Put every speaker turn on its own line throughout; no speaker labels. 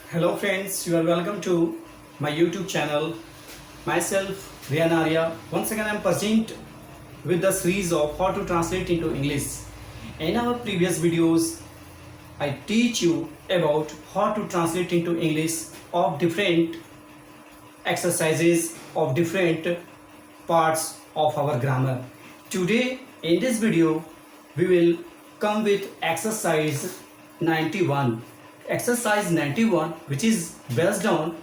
Hello friends, you are welcome to my YouTube channel. Myself, Rian Arya. Once again I am present with the series of how to translate into English. In our previous videos, I teach you about how to translate into English of different exercises of different parts of our grammar. Today in this video, we will come with exercise 91. Exercise 91, which is based on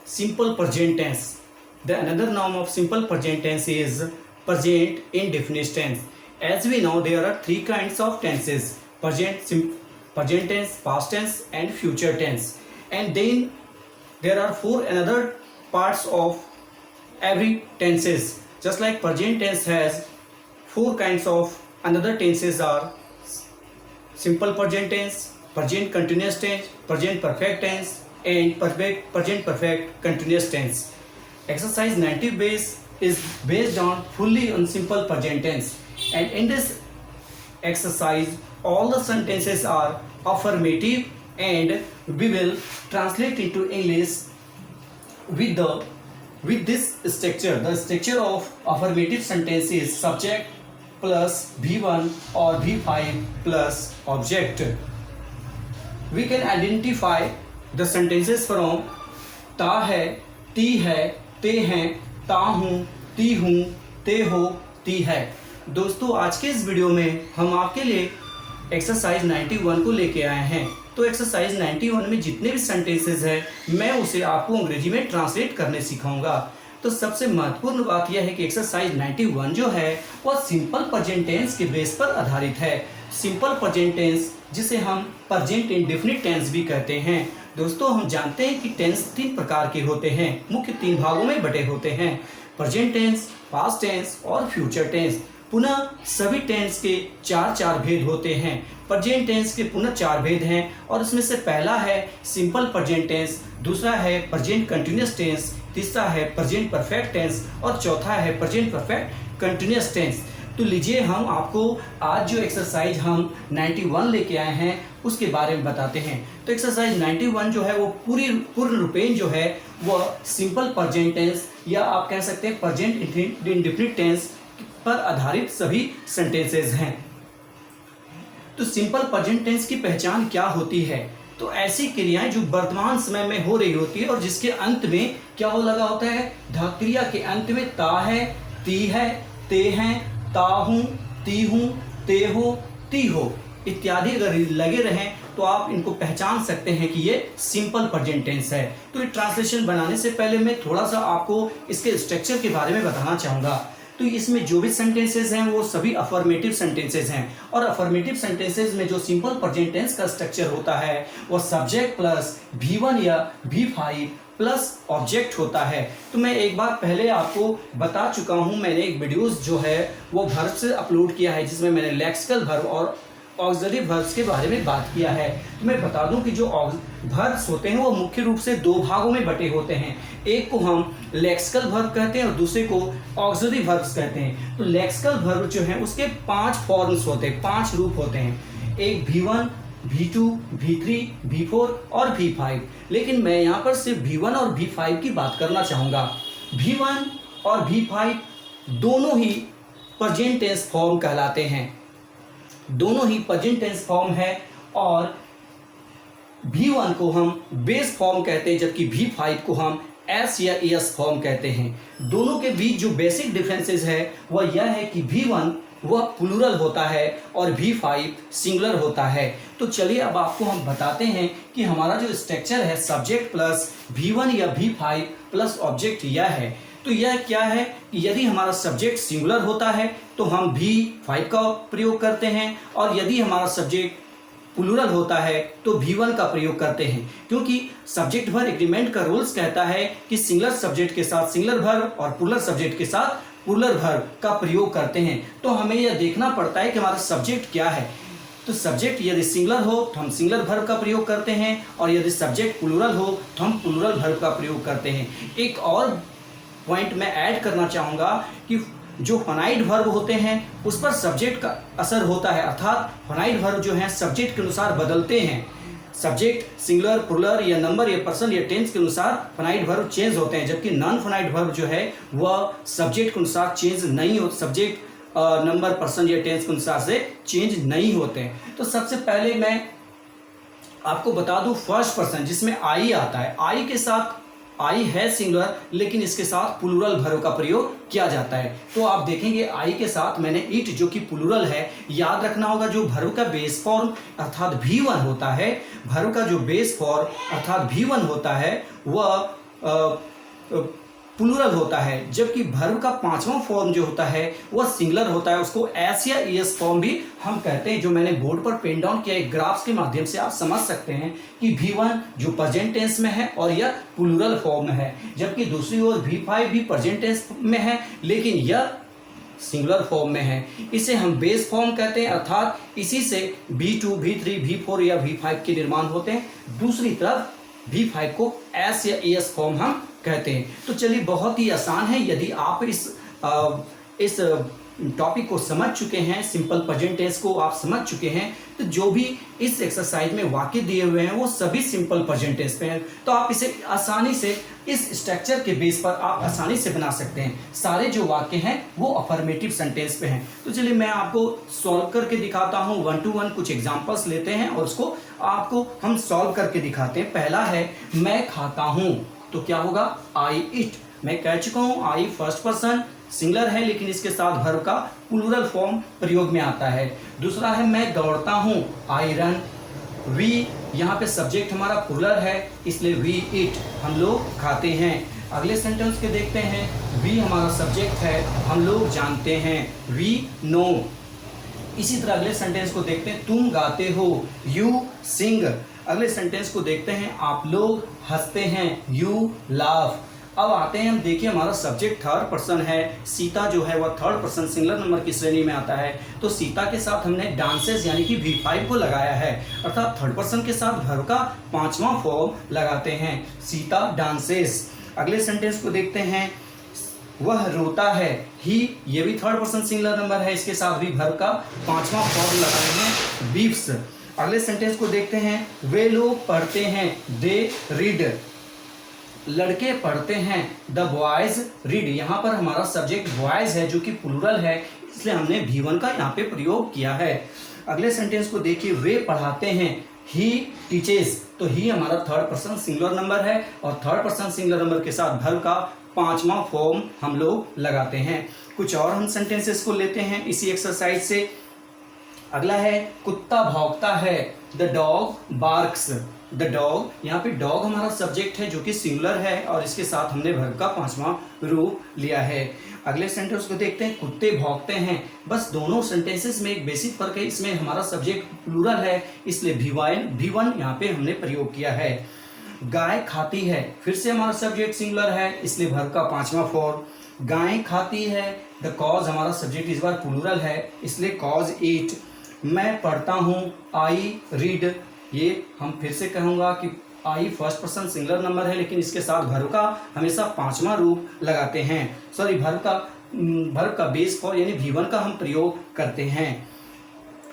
simple present tense. The another name of simple present tense is present indefinite tense. As we know, there are three kinds of tenses: present tense, past tense, and future tense. And then there are four another parts of every tenses. Just like present tense has four kinds of another tenses are simple present tense, present continuous tense, present perfect tense, and present perfect continuous tense. Exercise 90 base is based on fully on simple present tense, and in this exercise all the sentences are affirmative, and we will translate into English with this structure. The structure of affirmative sentence is subject plus V1 or V5 plus object. We can identify the sentences from ता है, ती है, ते हैं, ता हूँ, ती हूँ, ते हो, ती है। दोस्तों, आज के इस वीडियो में हम आपके लिए एक्सरसाइज 91 को लेके आए हैं। तो एक्सरसाइज 91 में जितने भी सेंटेंसेस हैं मैं उसे आपको अंग्रेजी में ट्रांसलेट करने सिखाऊंगा। तो सबसे महत्वपूर्ण बात यह है कि एक्सरसाइज 91 जो है वह सिंपल प्रेजेंट टेंस के बेस पर आधारित है। सिंपल प्रेजेंट टेंस जिसे हम प्रेजेंट इंडेफिनिट टेंस भी कहते हैं। दोस्तों, हम जानते हैं कि टेंस तीन प्रकार के होते हैं, मुख्य तीन भागों में बटे होते हैं: प्रेजेंट टेंस, पास्ट टेंस और फ्यूचर टेंस। पुनः सभी टेंस के चार भेद होते हैं। प्रेजेंट टेंस के पुनः चार भेद हैं, और उसमें से पहला है सिंपल प्रेजेंट टेंस, दूसरा है प्रेजेंट कंटिन्यूअस टेंस, तीसरा है प्रेजेंट परफेक्ट टेंस और चौथा है प्रेजेंट परफेक्ट कंटिन्यूअस टेंस। तो लीजिए, हम आपको आज जो एक्सरसाइज हम 91 लेके आए हैं उसके बारे में बताते हैं। तो एक्सरसाइज 91 जो है वो पूर्ण रूपेण जो है वह सिंपल प्रेजेंट टेंस या आप कह सकते हैं प्रेजेंट इंडेफिनिट टेंस पर आधारित सभी सेंटेंसेस हैं। तो सिंपल प्रेजेंट टेंस की पहचान क्या होती है? तो ऐसी क्रियाएं जो वर्तमान समय में हो रही होती है और जिसके अंत में क्या हो लगा होता है, क्रिया के अंत में ता है, ती है, ते हैं, ता हूं, ती हूं, ते हो, ती हो इत्यादि अगर लगे रहें तो आप इनको पहचान सकते हैं कि ये सिंपल प्रेजेंट टेंस है। तो ये ट्रांसलेशन बनाने से पहले मैं थोड़ा सा आपको इसके स्ट्रक्चर के बारे में बताना चाहूँगा। तो इसमें जो भी सेंटेंसेस हैं वो सभी अफर्मेटिव सेंटेंसेस हैं, और अफर्मेटिव सेंटेंसेस में जो सिंपल प्रेजेंट टेंस का स्ट्रक्चर होता है वो सब्जेक्ट प्लस V1 या V5 प्लस ऑब्जेक्ट होता है। तो मैं एक बार पहले आपको बता चुका हूं, मैंने एक वीडियोस जो है वो वर्ब से अपलोड किया है जिसमें मैंने लेक्सिकल वर्ब और ऑक्सिलरी वर्ब्स के बारे में बात किया है। तो मैं बता दूं कि जो वर्ब्स होते हैं वो मुख्य रूप से दो भागों में बटे होते हैं। एक को हम लेक्सिकल वर्ब कहते हैं और दूसरे को ऑक्सिलरी वर्ब्स कहते हैं। तो लेक्सिकल वर्ब जो है उसके 5 फॉर्म्स होते हैं, 5 रूप होते हैं। एक V1, V2, V3, V4 और V5। लेकिन मैं यहाँ पर सिर्फ V1 और V5 की बात करना चाहूँगा। V1 और V5 दोनों ही प्रेजेंट टेंस फॉर्म कहलाते हैं, दोनों ही प्रेजेंट टेंस फॉर्म है, और V1 को हम बेस फॉर्म कहते हैं जबकि V5 को हम एस या एस फॉर्म कहते हैं। दोनों के बीच जो बेसिक डिफरेंसेस है वह यह है कि V1 वह प्लूरल होता है और V5 सिंगुलर होता है। तो चलिए अब आपको हम बताते हैं कि हमारा जो स्ट्रक्चर है सब्जेक्ट प्लस V1 या V5 प्लस ऑब्जेक्ट यह है। तो यह क्या है कि यदि हमारा सब्जेक्ट सिंगुलर होता है तो हम V5 का प्रयोग करते हैं, और यदि हमारा सब्जेक्ट प्लूरल होता है तो V1 का प्रयोग करते हैं, क्योंकि सब्जेक्ट वर्ब एग्रीमेंट का रूल्स कहता है कि सिंगुलर सब्जेक्ट के साथ सिंगुलर वर्ब और प्लूरल सब्जेक्ट के साथ प्लूरल वर्ब का प्रयोग करते हैं। तो हमें यह देखना पड़ता है कि हमारा सब्जेक्ट क्या है। तो सब्जेक्ट यदि सिंगुलर हो तो हम सिंगुलर वर्ब का प्रयोग करते हैं, और यदि सब्जेक्ट प्लूरल हो तो हम प्लूरल वर्ब का प्रयोग करते हैं। एक और पॉइंट मैं ऐड करना चाहूँगा कि जो फाइनाइट वर्ब होते हैं उस पर सब्जेक्ट का असर होता है, अर्थात फाइनाइट वर्ब जो है सब्जेक्ट के अनुसार बदलते हैं। सब्जेक्ट सिंगुलर, प्लूरल या नंबर या पर्सन या टेंस के अनुसार फाइनाइट वर्ब चेंज होते हैं, जबकि नॉन फाइनाइट वर्ब जो है वह सब्जेक्ट के अनुसार चेंज नहीं होते, सब्जेक्ट नंबर पर्सन या टेंस के अनुसार से चेंज नहीं होते हैं। तो सबसे पहले मैं आपको बता दूं फर्स्ट पर्सन जिसमें आई आता है, आई के साथ आई है सिंगुलर लेकिन इसके साथ प्लूरल वर्ब का प्रयोग किया जाता है। तो आप देखेंगे आई के साथ मैंने इट जो कि प्लूरल है, याद रखना होगा जो वर्ब का बेस फॉर्म अर्थात V1 होता है, वर्ब का जो बेस फॉर्म अर्थात V1 होता है वह प्लूरल होता है, जबकि वर्ब का पांचवा फॉर्म जो होता है वह सिंगुलर होता है, उसको एस या ईएस फॉर्म भी हम कहते हैं, जो मैंने बोर्ड पर पेन डाउन किया एक ग्राफ्स के माध्यम से आप समझ सकते हैं कि V1 जो प्रेजेंट टेंस में है और यह प्लूरल फॉर्म में है, जबकि दूसरी ओर V5 भी प्रेजेंट टेंस में है लेकिन यह सिंगुलर फॉर्म में है। इसे हम बेस फॉर्म कहते हैं, अर्थात इसी से V2, V3, V4 या V5 के निर्माण होते हैं। दूसरी तरफ V5 को एस या एस फॉर्म हम कहते हैं। तो चलिए बहुत ही आसान है, यदि आप इस टॉपिक को समझ चुके हैं, सिंपल प्रेजेंट टेंस को आप समझ चुके हैं, तो जो भी इस एक्सरसाइज में वाक्य दिए हुए हैं वो सभी सिंपल प्रेजेंट टेंस पे हैं। तो आप इसे आसानी से इस स्ट्रक्चर के बेस पर आप आसानी से बना सकते हैं। सारे जो वाक्य हैं वो अफर्मेटिव सेंटेंस पे हैं। तो चलिए मैं आपको सॉल्व करके दिखाता हूँ, 1 to 1 कुछ एग्जांपल्स लेते हैं और उसको आपको हम सॉल्व करके दिखाते हैं। पहला है मैं खाता हूँ, तो क्या होगा आई ईट। मैं कह चुका हूँ आई फर्स्ट पर्सन सिंगुलर है लेकिन इसके साथ वर्ब का प्लूरल फॉर्म प्रयोग में आता है। दूसरा है मैं दौड़ता हूँ, आई रन। वी यहाँ पे सब्जेक्ट हमारा प्लूरल है इसलिए वी ईट, हम लोग खाते हैं। अगले सेंटेंस के देखते हैं, वी हमारा सब्जेक्ट है, हम लोग जानते हैं, वी नो। इसी तरह अगले सेंटेंस को देखते हैं, तुम गाते हो, यू सिंग। अगले सेंटेंस को देखते हैं, आप लोग हंसते हैं, यू लाफ। अब आते हैं हम, देखिए हमारा सब्जेक्ट थर्ड पर्सन है, सीता जो है वह थर्ड पर्सन सिंगुलर नंबर की श्रेणी में आता है। तो सीता के साथ हमने डांसेस यानी कि V5 को लगाया है, अर्थात थर्ड पर्सन के साथ वर्ब का पांचवा फॉर्म लगाते हैं, सीता डांसेस। अगले सेंटेंस को देखते हैं, वह रोता है, ही, ये भी थर्ड पर्सन सिंगुलर नंबर है, इसके साथ भी वर्ब का पांचवा फॉर्म लगाए हैं, वीप्स। अगले सेंटेंस को देखते हैं, वे लोग पढ़ते हैं, दे रीड। लड़के पढ़ते हैं, द बॉयज रीड। यहाँ पर हमारा सब्जेक्ट बॉयज है जो कि प्लूरल है, इसलिए हमने V1 का यहाँ पे प्रयोग किया है। अगले सेंटेंस को देखिए, वे पढ़ाते हैं, ही टीचेस। तो ही हमारा थर्ड पर्सन सिंगुलर नंबर है और थर्ड पर्सन सिंगुलर नंबर के साथ वर्ब का पांचवा फॉर्म हम लोग लगाते हैं। कुछ और हम सेंटेंसेस को लेते हैं इसी एक्सरसाइज से। अगला है, कुत्ता भौंकता है, the dog barks. The dog, यहाँ पे डॉग हमारा सब्जेक्ट है जो कि सिंगुलर है और इसके साथ हमने वर्ब का पांचवा रूप लिया है। अगले सेंटेंस को देखते हैं, कुत्ते भौंकते हैं। बस दोनों सेंटेंसेस में एक बेसिक फर्क है, इसमें हमारा सब्जेक्ट प्लूरल है इसलिए V1 यहाँ पे हमने प्रयोग किया है। गाय खाती है, फिर से हमारा सब्जेक्ट सिंगुलर है इसलिए वर्ब का पांचवा फॉर्म। गाय खाती है, द कॉज हमारा सब्जेक्ट इस बार प्लूरल है इसलिए कॉज ईट। मैं पढ़ता हूँ, आई रीड। ये हम फिर से कहूँगा कि आई फर्स्ट पर्सन सिंगुलर नंबर है लेकिन इसके साथ वर्ब का हमेशा पांचवा रूप लगाते हैं, सॉरी वर्ब का बेस फॉर्म यानी V1 का हम प्रयोग करते हैं।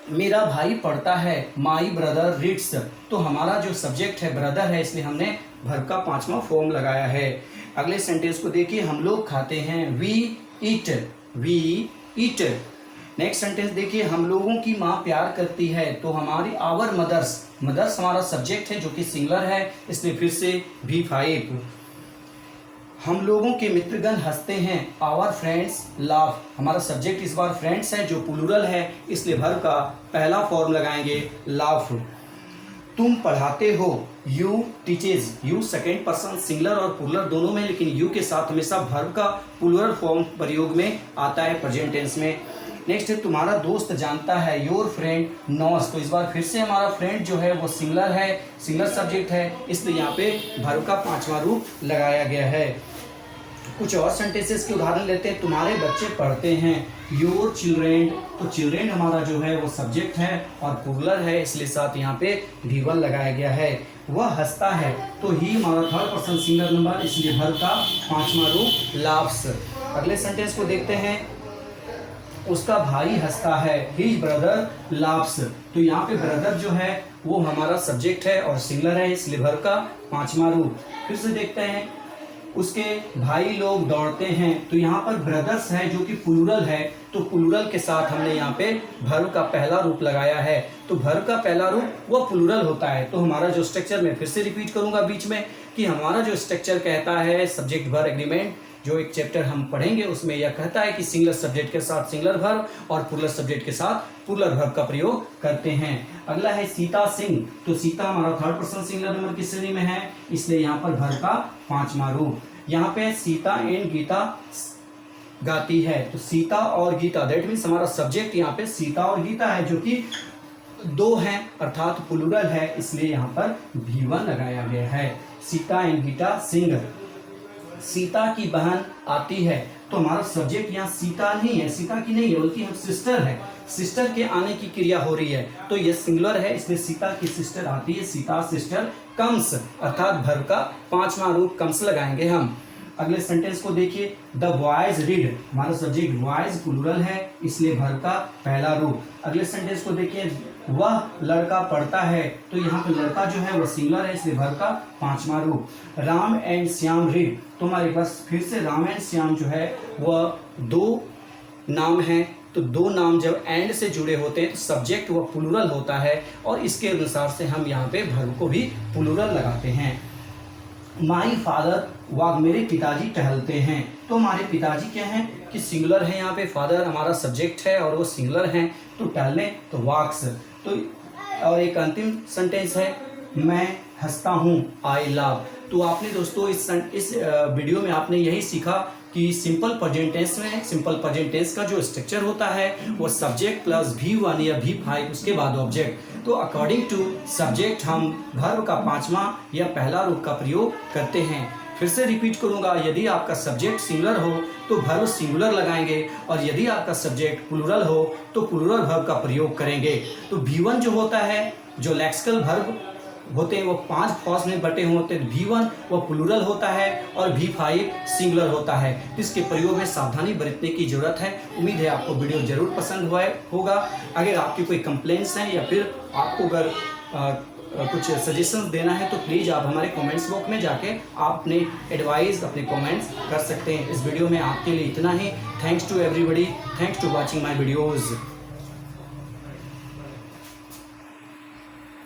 मेरा भाई पढ़ता है, माई ब्रदर रीड्स। तो हमारा जो सब्जेक्ट है ब्रदर है इसलिए हमने वर्ब का पांचवा फॉर्म लगाया है। अगले सेंटेंस को देखिए, हम लोग खाते हैं, वी ईट। नेक्स्ट सेंटेंस देखिए, हम लोगों की माँ प्यार करती है, तो हमारी आवर मदर्स हमारा सब्जेक्ट है जो कि सिंगुलर है इसलिए फिर से V5। हम लोगों के मित्रगण हंसते हैं, आवर फ्रेंड्स लाफ। हमारा सब्जेक्ट इस बार फ्रेंड्स है जो प्लूरल है इसलिए वर्ब का पहला फॉर्म लगाएंगे, लाफ। तुम पढ़ाते हो, you teaches. You second person singular और प्लूरल दोनों में, लेकिन यू के साथ हमेशा वर्ब का प्लूरल फॉर्म प्रयोग में आता है प्रेजेंट टेंस में। नेक्स्ट है, तुम्हारा दोस्त जानता है, योर फ्रेंड नोस। तो इस बार फिर से हमारा फ्रेंड जो है वो सिंगुलर है, सिंगुलर सब्जेक्ट है इसलिए यहाँ पे वर्ब का पांचवा रूप लगाया गया है। कुछ और सेंटेंसेस के उदाहरण लेते हैं, तुम्हारे बच्चे पढ़ते हैं, योर चिल्ड्रेन। तो चिल्ड्रेन हमारा जो है वो सब्जेक्ट है और प्लूरल है इसलिए साथ यहाँ पे V1 लगाया गया है। वह हंसता है, तो ही हमारा थर्ड पर्सन सिंगुलर नंबर इसलिए वर्ब का पांचवा रूप लाफ्स। अगले सेंटेंस को देखते हैं, उसका भाई हंसता है, हिज ब्रदर लाफ्स। तो यहाँ पे ब्रदर जो है वो हमारा सब्जेक्ट है और सिंगुलर है, इसलिए वर्ब का 5वां रूप। फिर से देखते हैं, उसके भाई लोग दौड़ते हैं। तो यहाँ पर ब्रदर्स है जो कि प्लूरल है, तो प्लूरल के साथ हमने यहाँ पे वर्ब का पहला रूप लगाया है। तो वर्ब का पहला रूप वो प्लूरल होता है। तो हमारा जो स्ट्रक्चर, मैं फिर से रिपीट करूंगा बीच में कि हमारा जो स्ट्रक्चर कहता है सब्जेक्ट वर्ब एग्रीमेंट, जो एक चैप्टर हम पढ़ेंगे उसमें यह कहता है कि सिंगुलर सब्जेक्ट के साथ सिंगुलर वर्ब और प्लूरल सब्जेक्ट के साथ प्लूरल वर्ब का प्रयोग करते हैं। अगला है सीता सिंह। तो सीता हमारा थर्ड पर्सन सिंगुलर नंबर की श्रेणी में है, इसलिए यहाँ पर वर्ब का 5वां रूप। यहाँ पे सीता एंड गीता गाती है। तो सीता और गीता, दैट मीन्स हमारा सब्जेक्ट यहाँ पे सीता और गीता है, जो कि 2 हैं अर्थात प्लूरल है, इसलिए यहाँ पर V1 लगाया गया है। सीता एंड गीता सिंग। सीता की बहन आती है। तो हमारा सब्जेक्ट यहाँ सीता नहीं है, सीता की नहीं है, बल्कि हम सिस्टर है। सिस्टर के आने की क्रिया हो रही है, तो ये सिंगुलर है, इसलिए सीता की सिस्टर आती है। सीता सिस्टर कम्स, अर्थात वर्ब का 5वां रूप कम्स लगाएंगे हम। अगले सेंटेंस को देखिए, द बॉयज रीड। हमारा सब्जेक्ट बॉयज प्लूरल है, इसलिए वर्ब का पहला रूप। अगले सेंटेंस को देखिए, वह लड़का पढ़ता है। तो यहाँ पे लड़का जो है वह सिंगुलर है, इसलिए वर्ब का 5वां रूप। Ram and Shyam read. तो हमारे पास फिर से राम एंड श्याम जो है वह 2 नाम हैं। तो 2 नाम जब एंड से जुड़े होते हैं तो सब्जेक्ट वह प्लूरल होता है, और इसके अनुसार से हम यहाँ पे वर्ब को भी प्लूरल लगाते हैं। माई फादर वॉक, मेरे पिताजी टहलते हैं। तो हमारे पिताजी क्या हैं कि सिंगुलर है, यहाँ पे फादर हमारा सब्जेक्ट है और वो सिंगुलर हैं, तो टहलने तो वॉक्स। तो और एक अंतिम सेंटेंस है, मैं हंसता हूँ, आई लव। तो आपने दोस्तों इस वीडियो में आपने यही सीखा कि सिंपल प्रेजेंट टेंस में सिंपल प्रेजेंट टेंस का जो स्ट्रक्चर होता है वो सब्जेक्ट प्लस V1 या V5 उसके बाद ऑब्जेक्ट। तो अकॉर्डिंग टू सब्जेक्ट हम वर्ब का 5वां या पहला रूप का प्रयोग करते हैं। फिर से रिपीट करूंगा, यदि आपका सब्जेक्ट सिंगुलर हो तो वर्ब सिंगुलर लगाएंगे, और यदि आपका सब्जेक्ट प्लूरल हो तो प्लूरल वर्ब का प्रयोग करेंगे। तो V1 जो होता है, जो लेक्सिकल वर्ब होते हैं वो 5 फॉर्म्स में बटे होते हैं। V1 वो प्लूरल होता है और V5 सिंगुलर होता है। इसके प्रयोग में सावधानी बरतने की जरूरत है। उम्मीद है आपको वीडियो जरूर पसंद होगा। अगर आपकी कोई कंप्लेंट्स हैं या फिर आपको अगर कुछ सजेशंस देना है तो प्लीज़ आप हमारे कमेंट्स बॉक्स में जाके आप अपने एडवाइस, अपने कमेंट्स कर सकते हैं। इस वीडियो में आपके लिए इतना ही। Thanks to everybody, thanks to watching my videos.